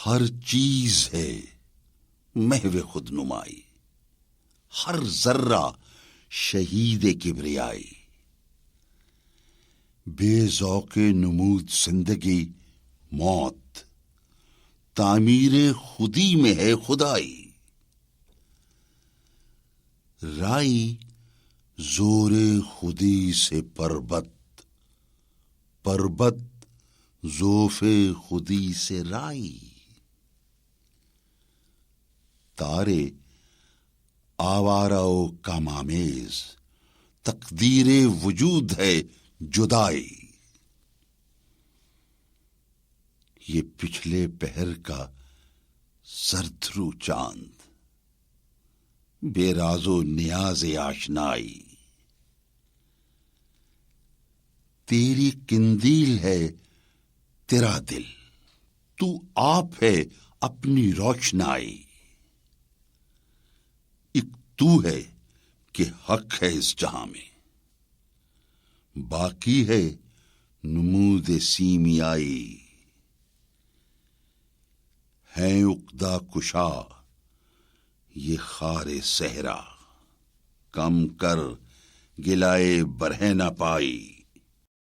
ہر چیز ہے محو خود نمائی، ہر ذرہ شہید کبریائی، بے ذوق نمود زندگی موت، تعمیر خودی میں ہے خدائی، رائی زور خودی سے پربت، پربت ذوف خودی سے رائی، تارے آوارہ و کام آمیز، تقدیر وجود ہے جدائی، یہ پچھلے پہر کا زرد رو چاند، بے راز و نیاز آشنائی، تیری قندیل ہے تیرا دل، تو آپ ہے اپنی روشنائی، ایک تو ہے کہ حق ہے اس جہاں میں، باقی ہے نمود سیمیائی، ہیں عقدہ کشا یہ خار صحرا، کم کر گلائے برہ نہ پائی،